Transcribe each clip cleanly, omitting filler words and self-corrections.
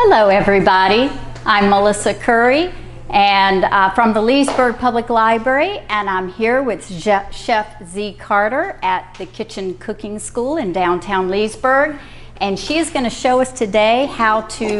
Hello everybody, I'm Melissa Curry and from the Leesburg Public Library, and I'm here with Chef Z. Carter at the Kitchen Cooking School in downtown Leesburg, and she is going to show us today how to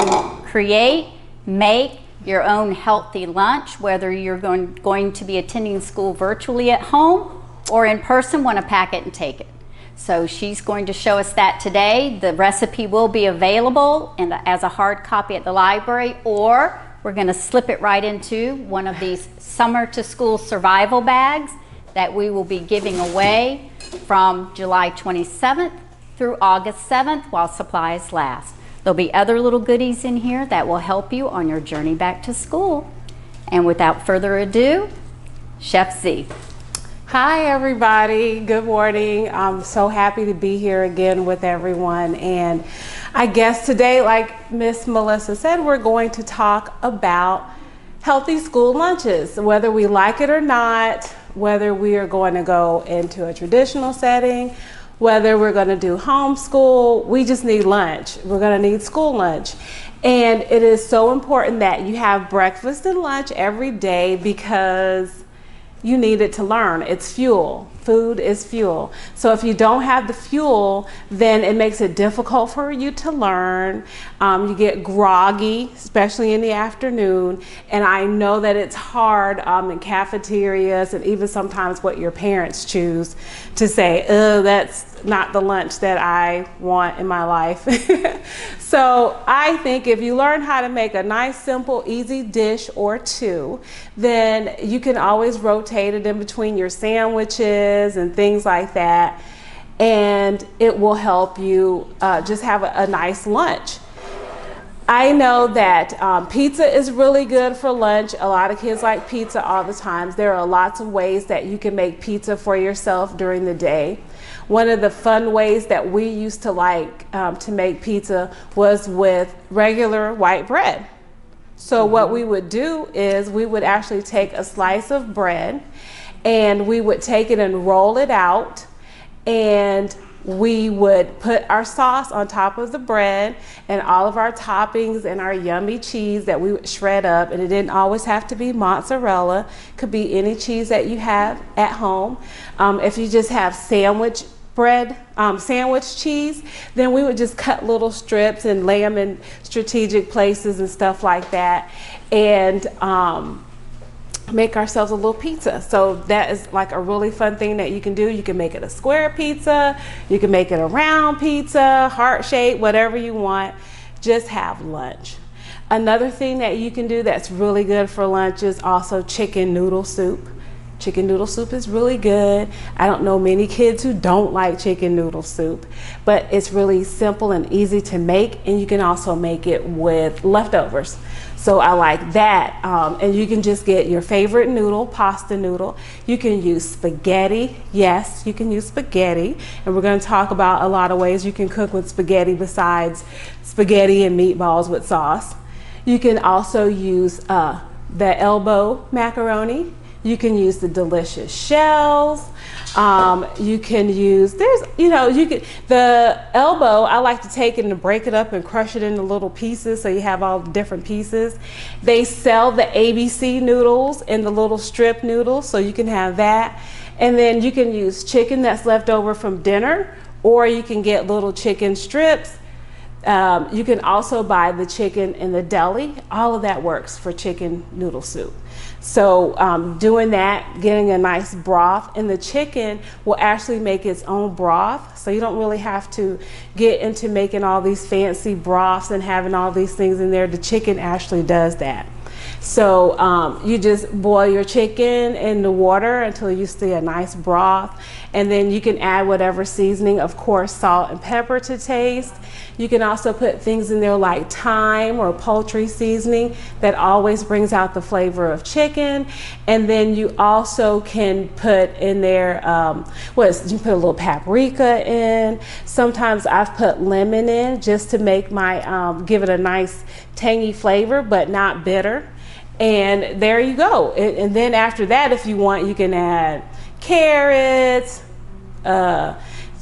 make your own healthy lunch, whether you're going to be attending school virtually at home or in person, want to pack it and take it. So she's going to show us that today. The recipe will be available as a hard copy at the library, or we're going to slip it right into one of these summer to school survival bags that we will be giving away from July 27th through August 7th while supplies last. There'll be other little goodies in here that will help you on your journey back to school. And without further ado, Chef Z. Hi everybody, good morning. I'm so happy to be here again with everyone, and I guess today, like Miss Melissa said, we're going to talk about healthy school lunches, whether we like it or not, whether we are going to go into a traditional setting, whether we're going to do homeschool. We just need lunch. We're going to need school lunch. And it is so important that you have breakfast and lunch every day because you need it to learn. It's fuel. Food is fuel. So if you don't have the fuel, then it makes it difficult for you to learn. You get groggy, especially in the afternoon. And I know that it's hard in cafeterias and even sometimes what your parents choose to say, oh, that's not the lunch that I want in my life. So I think if you learn how to make a nice, simple, easy dish or two, then you can always rotate it in between your sandwiches and things like that, and it will help you just have a nice lunch. I know that pizza is really good for lunch. A lot of kids like pizza all the time. There are lots of ways that you can make pizza for yourself during the day. One of the fun ways that we used to like to make pizza was with regular white bread. So what we would do is we would actually take a slice of bread and we would take it and roll it out, and we would put our sauce on top of the bread and all of our toppings and our yummy cheese that we would shred up. And it didn't always have to be mozzarella. It could be any cheese that you have at home. If you just have sandwich bread, sandwich cheese, then we would just cut little strips and lay them in strategic places and stuff like that, and make ourselves a little pizza. So that is like a really fun thing that you can do. You can make it a square pizza, you can make it a round pizza, heart shape, whatever you want. Just have lunch. Another thing that you can do that's really good for lunch is also chicken noodle soup. Chicken noodle soup is really good. I don't know many kids who don't like chicken noodle soup, but it's really simple and easy to make, and you can also make it with leftovers. So I like that. And you can just get your favorite noodle, pasta noodle. You can use spaghetti. Yes, you can use spaghetti. And we're going to talk about a lot of ways you can cook with spaghetti besides spaghetti and meatballs with sauce. You can also use the elbow macaroni. You can use the delicious shells. You can use, the elbow, I like to take it and break it up and crush it into little pieces so you have all the different pieces. They sell the ABC noodles and the little strip noodles, so you can have that. And then you can use chicken that's left over from dinner, or you can get little chicken strips. You can also buy the chicken in the deli. All of that works for chicken noodle soup. So doing that, getting a nice broth, and the chicken will actually make its own broth. So you don't really have to get into making all these fancy broths and having all these things in there. The chicken actually does that. So you just boil your chicken in the water until you see a nice broth, and then you can add whatever seasoning, of course, salt and pepper to taste. You can also put things in there like thyme or poultry seasoning that always brings out the flavor of chicken. And then you also can put in there, you put a little paprika in. Sometimes I've put lemon in just to make my, give it a nice tangy flavor, but not bitter. And there you go. And then after that, if you want, you can add carrots,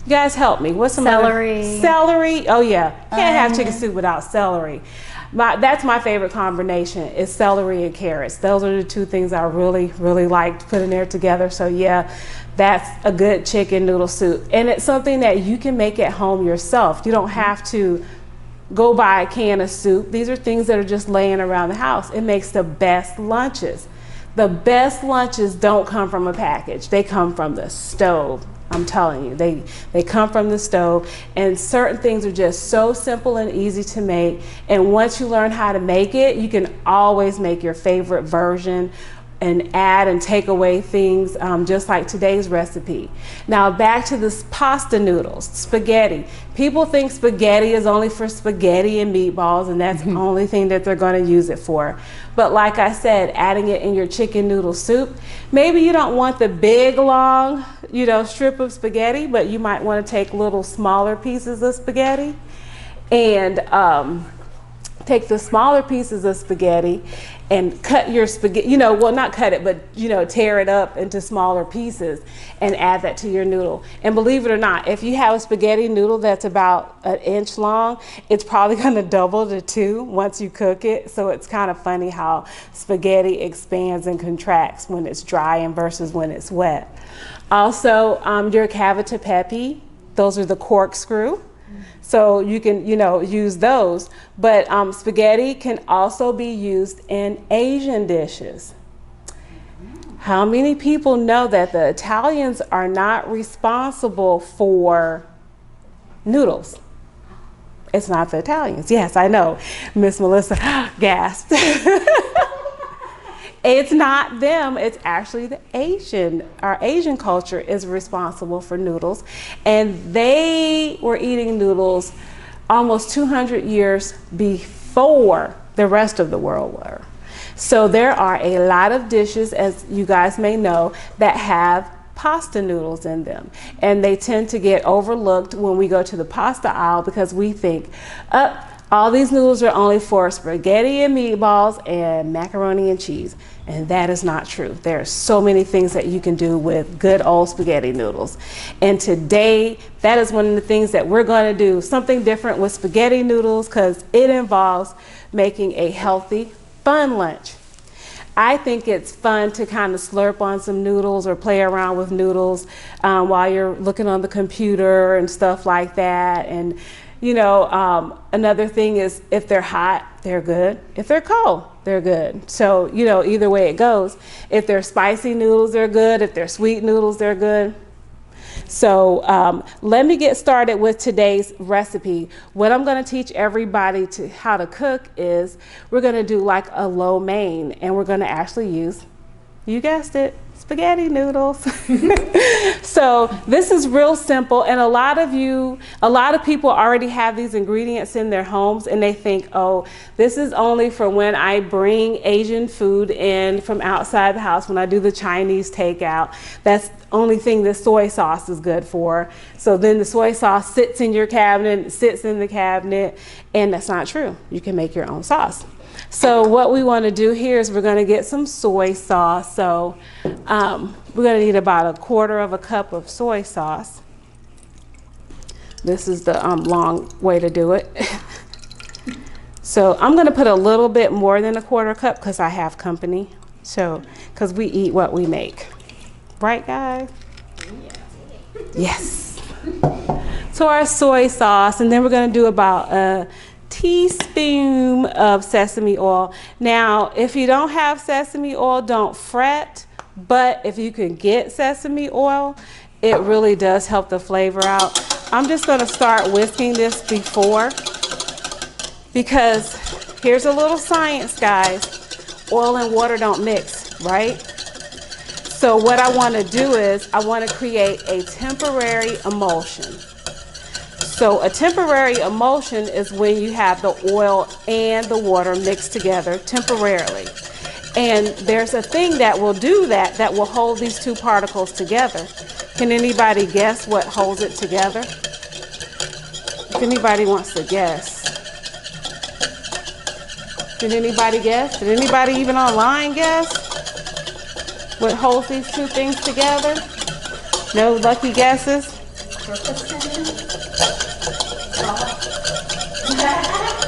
You guys help me. What's some Celery. other? Celery. Oh yeah, can't have chicken soup without celery. That's my favorite combination is celery and carrots. Those are the two things I really, really like putting there together. So yeah, that's a good chicken noodle soup. And it's something that you can make at home yourself. You don't have to go buy a can of soup. These are things that are just laying around the house. It makes the best lunches. The best lunches don't come from a package. They come from the stove. I'm telling you, they come from the stove, and certain things are just so simple and easy to make. And once you learn how to make it, you can always make your favorite version and add and take away things, just like today's recipe. Now back to this pasta noodles, spaghetti. People think spaghetti is only for spaghetti and meatballs, and that's the only thing that they're going to use it for. But like I said, adding it in your chicken noodle soup, maybe you don't want the big long, strip of spaghetti, but you might want to take little smaller pieces of spaghetti and take the smaller pieces of spaghetti and cut your spaghetti, well, not cut it, but, tear it up into smaller pieces and add that to your noodle. And believe it or not, if you have a spaghetti noodle that's about an inch long, it's probably going to double to 2 once you cook it. So it's kind of funny how spaghetti expands and contracts when it's dry and versus when it's wet. Also, your cavata pepe, those are the corkscrew. So you can, use those. But spaghetti can also be used in Asian dishes. How many people know that the Italians are not responsible for noodles? It's not the Italians. Yes, I know. Miss Melissa gasped. It's not them, it's actually the our Asian culture is responsible for noodles. And they were eating noodles almost 200 years before the rest of the world were. So there are a lot of dishes, as you guys may know, that have pasta noodles in them. And they tend to get overlooked when we go to the pasta aisle because we think, all these noodles are only for spaghetti and meatballs and macaroni and cheese. And that is not true. There are so many things that you can do with good old spaghetti noodles. And today, that is one of the things that we're going to do, something different with spaghetti noodles, because it involves making a healthy, fun lunch. I think it's fun to kind of slurp on some noodles or play around with noodles while you're looking on the computer and stuff like that. And another thing is if they're hot, they're good. If they're cold, they're good. So, either way it goes. If they're spicy noodles, they're good. If they're sweet noodles, they're good. So let me get started with today's recipe. What I'm going to teach everybody how to cook is we're going to do like a lo mein, and we're going to actually use, you guessed it, spaghetti noodles. So this is real simple, and a lot of people already have these ingredients in their homes, and they think, oh, this is only for when I bring Asian food in from outside the house, when I do the Chinese takeout. That's the only thing that soy sauce is good for. So then the soy sauce sits in your cabinet, sits in the cabinet, and that's not true. You can make your own sauce. So what we want to do here is we're going to get some soy sauce. So we're going to need about 1/4 cup of soy sauce. This is the long way to do it. So I'm going to put a little bit more than 1/4 cup because I have company. So because we eat what we make. Right, guys? Yes. So our soy sauce, and then we're going to do about a teaspoon of sesame oil. Now, if you don't have sesame oil, don't fret, but if you can get sesame oil, it really does help the flavor out. I'm just going to start whisking this before, because here's a little science, guys. Oil and water don't mix, right? So what I want to do is I want to create a temporary emulsion. So a temporary emulsion is when you have the oil and the water mixed together temporarily. And there's a thing that will do that will hold these two particles together. Can anybody guess what holds it together? If anybody wants to guess. Did anybody guess? Did anybody even online guess what holds these two things together? No lucky guesses?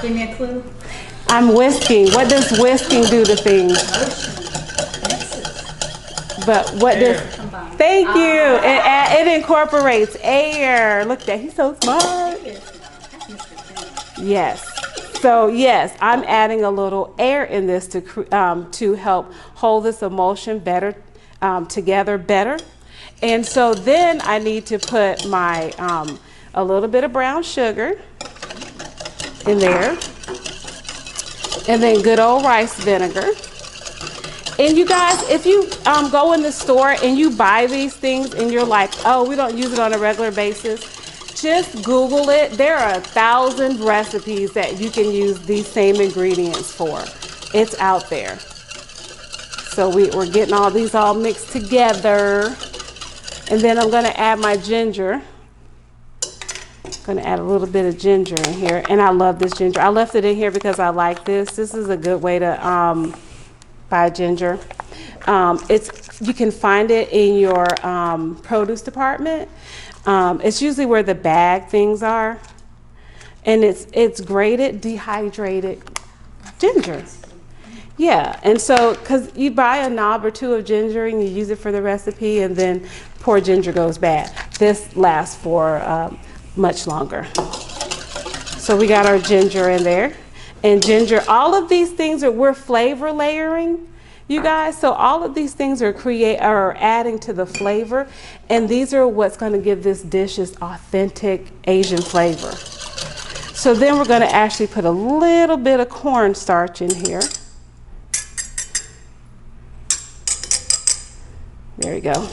Give me a clue. I'm whisking. What does whisking do to things? But what does? Thank you. It incorporates air. Look at that. He's so smart. Yes. So yes, I'm adding a little air in this to help hold this emulsion better together better. And so then I need to put my a little bit of brown sugar in there, and then good old rice vinegar. And you guys, if you go in the store and you buy these things and you're like, oh, we don't use it on a regular basis, just Google it. There are 1,000 recipes that you can use these same ingredients for. It's out there. So we're getting all these all mixed together. And then I'm gonna add my ginger. Gonna add a little bit of ginger in here. And I love this ginger. I left it in here because I like this. This is a good way to buy ginger. You can find it in your produce department. It's usually where the bag things are. And it's grated, dehydrated ginger. Yeah, and so, because you buy a knob or two of ginger and you use it for the recipe, and then poor ginger goes bad. This lasts for much longer. So we got our ginger in there. And ginger, all of these things we're flavor layering, you guys. So all of these things are adding to the flavor, and these are what's going to give this dish its authentic Asian flavor. So then we're going to actually put a little bit of cornstarch in here. There we go.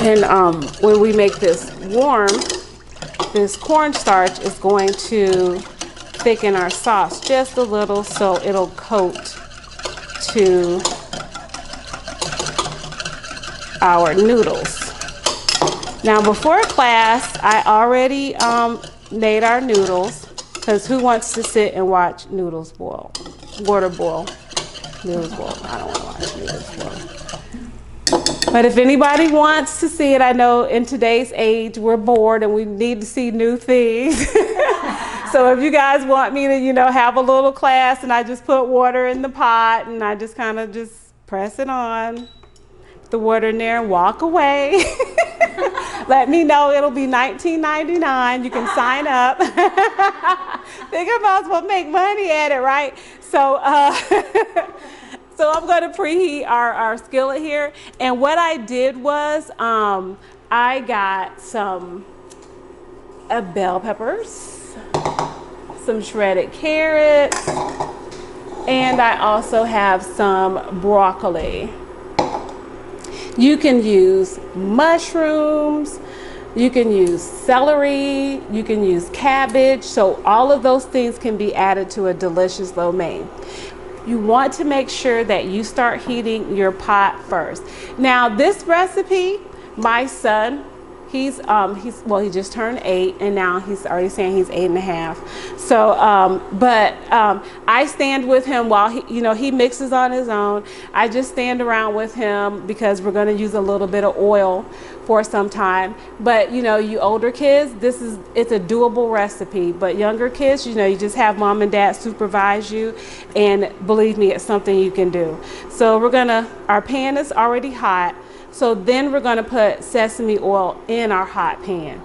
And when we make this warm, this cornstarch is going to thicken our sauce just a little so it'll coat to our noodles. Now before class, I already made our noodles, because who wants to sit and watch noodles boil? Water boil. Noodles boil. I don't want to watch noodles boil. But if anybody wants to see it, I know in today's age we're bored and we need to see new things. So if you guys want me to, have a little class, and I just put water in the pot and I just kind of just press it on, put the water in there and walk away. Let me know. It'll be $19.99. You can sign up. Think I might as well make money at it, right? So, so I'm going to preheat our skillet here. And what I did was I got some bell peppers, some shredded carrots, and I also have some broccoli. You can use mushrooms, you can use celery, you can use cabbage. So all of those things can be added to a delicious lo mein. You want to make sure that you start heating your pot first. Now this recipe, my son, he just turned 8, and now he's already saying he's 8.5. So, I stand with him while he mixes on his own. I just stand around with him because we're going to use a little bit of oil for some time. But you older kids, it's a doable recipe. But younger kids, you just have mom and dad supervise you, and believe me, it's something you can do. So our pan is already hot. So then we're going to put sesame oil in our hot pan,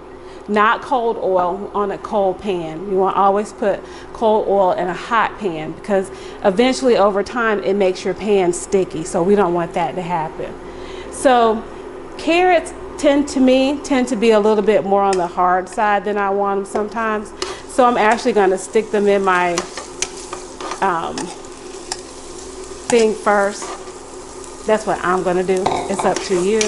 not cold oil on a cold pan. You want to always put cold oil in a hot pan, because eventually over time it makes your pan sticky. So we don't want that to happen. So carrots tend to be a little bit more on the hard side than I want them sometimes. So I'm actually going to stick them in my thing first. That's what I'm going to do. It's up to you.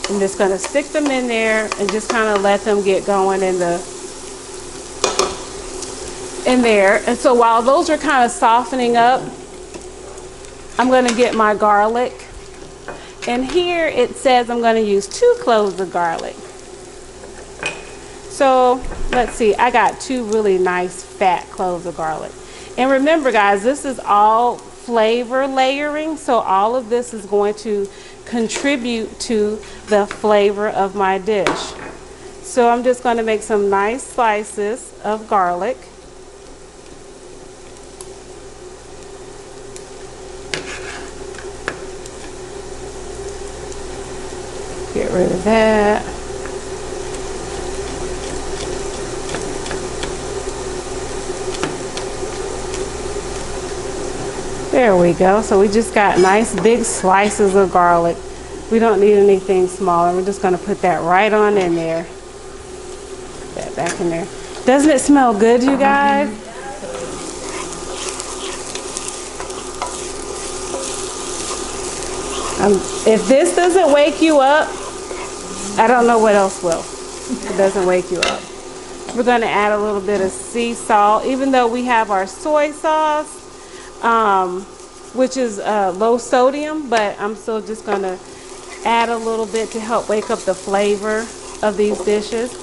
I'm just going to stick them in there and just kind of let them get going in there. And so while those are kind of softening up, I'm going to get my garlic. And here it says I'm going to use 2 cloves of garlic. So let's see, I got 2 really nice fat cloves of garlic. And remember guys, this is all flavor layering, so all of this is going to contribute to the flavor of my dish. So I'm just going to make some nice slices of garlic. Get rid of that. There we go. So we just got nice big slices of garlic. We don't need anything smaller. We're just going to put that right on in there. Put that back in there. Doesn't it smell good, you guys? If this doesn't wake you up, I don't know what else will. It doesn't wake you up. We're going to add a little bit of sea salt, even though we have our soy sauce, which is low sodium, but I'm still just going to add a little bit to help wake up the flavor of these dishes.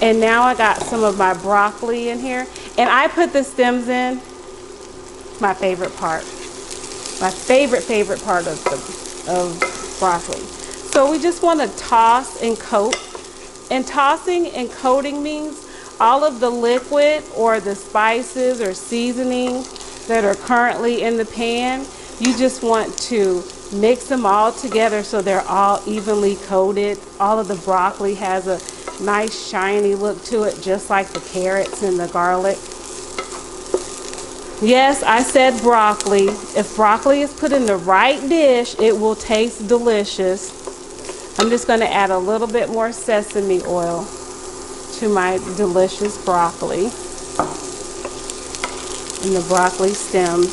And now I got some of my broccoli in here, and I put the stems in. My favorite part. My favorite part of broccoli. So we just want to toss and coat. And tossing and coating means all of the liquid or the spices or seasoning that are currently in the pan, you just want to mix them all together so they're all evenly coated. All of the broccoli has a nice shiny look to it, just like the carrots and the garlic. Yes, I said broccoli. If broccoli is put in the right dish, it will taste delicious. I'm just going to add a little bit more sesame oil to my delicious broccoli and the broccoli stems.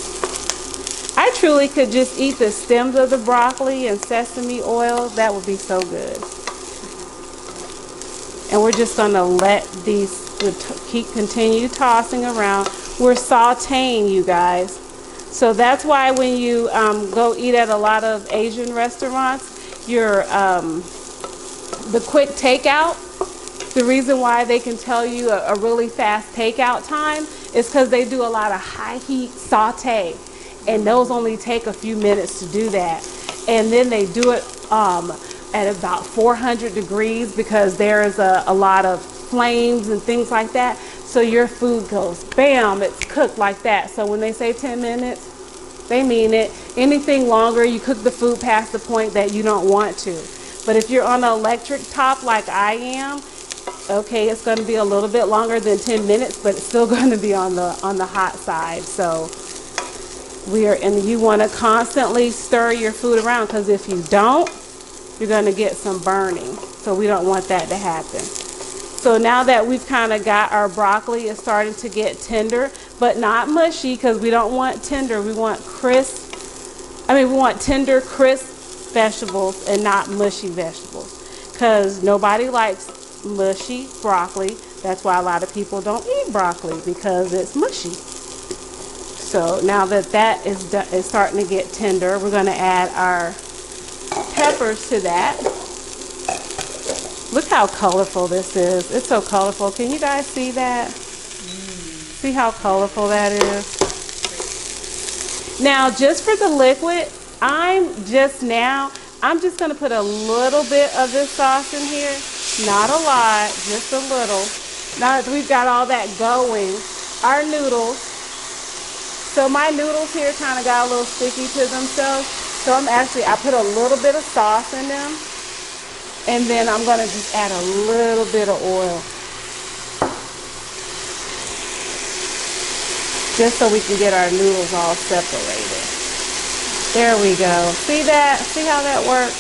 I truly could just eat the stems of the broccoli and sesame oil. That would be so good. And we're just going to let these continue tossing around. We're sauteing, you guys. So that's why when you go eat at a lot of Asian restaurants, the quick takeout, the reason why they can tell you a really fast takeout time is because they do a lot of high heat saute, and those only take a few minutes to do that. And then they do it at about 400 degrees because there is a lot of flames and things like that. So your food goes bam, it's cooked like that. So when they say 10 minutes, they mean it. Anything longer, you cook the food past the point that you don't want to. But if you're on an electric top like I am, okay, it's going to be a little bit longer than 10 minutes, but it's still going to be on the hot side. So and you want to constantly stir your food around, because if you don't, you're going to get some burning. So we don't want that to happen. So now that we've kind of got our broccoli is starting to get tender, but not mushy, because we don't want tender. We want we want tender, crisp vegetables and not mushy vegetables, because nobody likes mushy broccoli. That's why a lot of people don't eat broccoli, because it's mushy. So now that is starting to get tender, we're going to add our peppers to that. Look how colorful this is. It's so colorful. Can you guys see that? See how colorful that is? Now, just for the liquid, I'm just going to put a little bit of this sauce in here. Not a lot, just a little. Now that we've got all that going, our noodles. So my noodles here kind of got a little sticky to themselves. So I put a little bit of sauce in them. And then I'm going to just add a little bit of oil. Just so we can get our noodles all separated. There we go. See that? See how that works?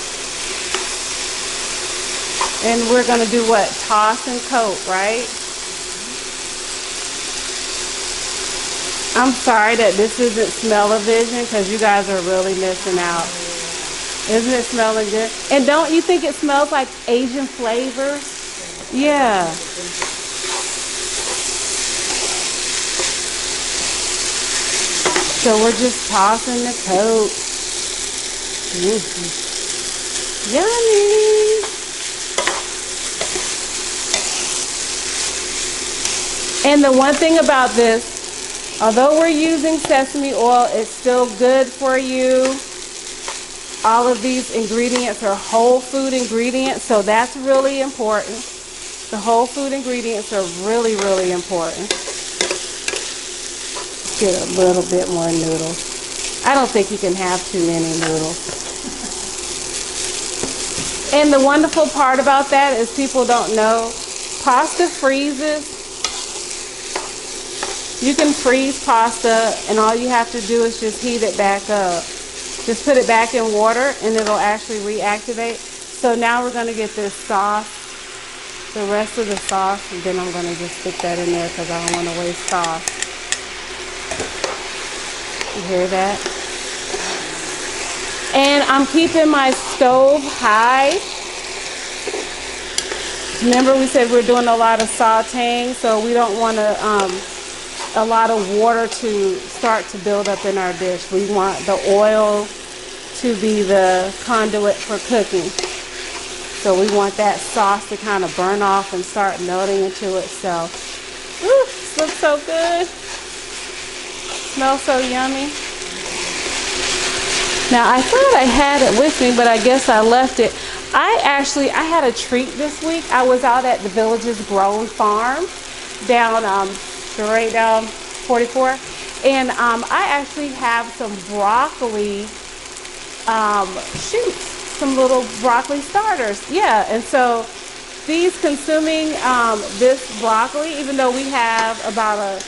And we're going to do what? Toss and coat, right? I'm sorry that this isn't smell-o-vision, because you guys are really missing out. Isn't it smelling good? And don't you think it smells like Asian flavors? Yeah. So we're just tossing the coat. Yummy. And the one thing about this, although we're using sesame oil, it's still good for you. All of these ingredients are whole food ingredients, so that's really important. The whole food ingredients are really, really important. Get a little bit more noodles. I don't think you can have too many noodles. And the wonderful part about that is people don't know, pasta freezes. You can freeze pasta and all you have to do is just heat it back up. Just put it back in water and it'll actually reactivate. So now we're going to get this sauce, the rest of the sauce, and then I'm going to just stick that in there because I don't want to waste sauce. You hear that? And I'm keeping my stove high. Remember we said we're doing a lot of sauteing, so we don't want a lot of water to start to build up in our dish. We want the oil to be the conduit for cooking. So we want that sauce to kind of burn off and start melting into itself. Ooh, this looks so good. Smells so yummy. Now I thought I had it with me, but I guess I left it. I had a treat this week. I was out at the Villages Grown Farm down right down 44, and I actually have some broccoli shoots, some little broccoli starters. Yeah, and so these consuming this broccoli, even though we have about a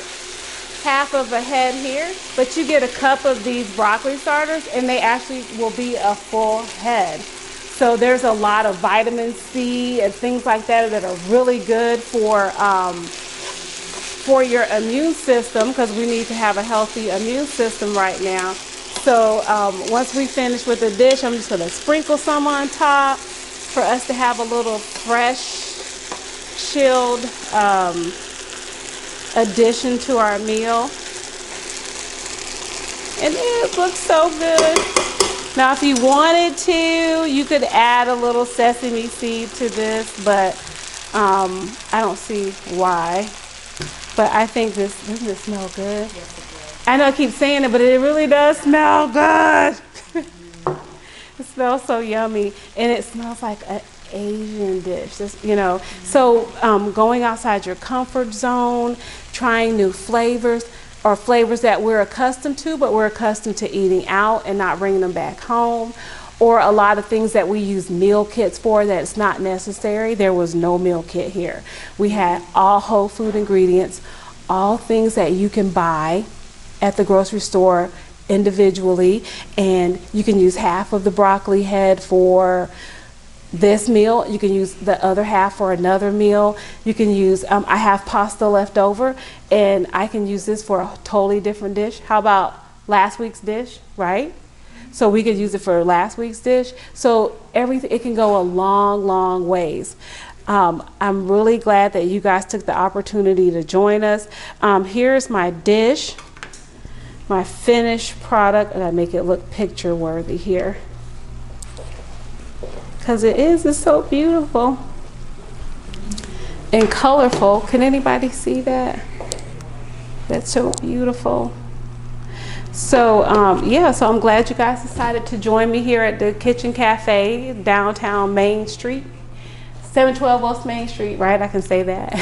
half of a head here, but you get a cup of these broccoli starters and they actually will be a full head. So there's a lot of vitamin C and things like that that are really good for your immune system, because we need to have a healthy immune system right now. So once we finish with the dish, I'm just going to sprinkle some on top for us to have a little fresh, chilled addition to our meal. And it looks so good. Now if you wanted to, you could add a little sesame seed to this, but I don't see why. But I think this, doesn't it smell good? Yes, it does. I know I keep saying it, but it really does smell good. It smells so yummy, and it smells like an Asian dish, just, you know. So going outside your comfort zone, trying new flavors, or flavors that we're accustomed to, but we're accustomed to eating out and not bringing them back home. Or a lot of things that we use meal kits for that's not necessary. There was no meal kit here. We had all whole food ingredients, all things that you can buy at the grocery store individually, and you can use half of the broccoli head for this meal. You can use the other half for another meal. You can use, I have pasta left over, and I can use this for a totally different dish. How about last week's dish, right? So we could use it for last week's dish. So everything, it can go a long, long ways. I'm really glad that you guys took the opportunity to join us. Here's my dish, my finished product, and I make it look picture worthy here, because it's so beautiful and colorful. Can anybody see that? That's so beautiful. So yeah, so I'm glad you guys decided to join me here at the Kitchen Cafe, downtown Main Street, 712 West Main Street, right? I can say that.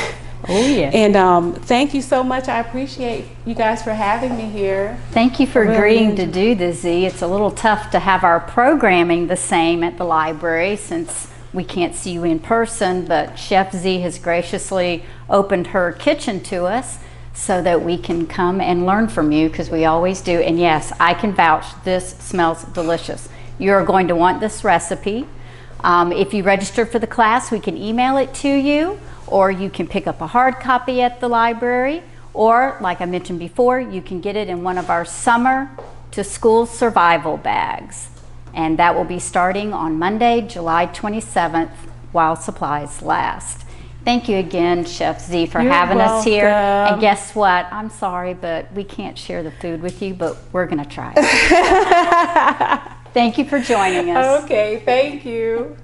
Oh yeah. And thank you so much. I appreciate you guys for having me here. Thank you for agreeing to do this, Z. It's a little tough to have our programming the same at the library since we can't see you in person, but Chef Z has graciously opened her kitchen to us so that we can come and learn from you, because we always do. And yes, I can vouch, this smells delicious. You're going to want this recipe. If you register for the class, we can email it to you, or you can pick up a hard copy at the library, or like I mentioned before, you can get it in one of our summer to school survival bags. And that will be starting on Monday, July 27th, while supplies last. Thank you again, Chef Z, for having us here. And guess what? I'm sorry, but we can't share the food with you, but we're going to try it. Thank you for joining us. Okay, thank you.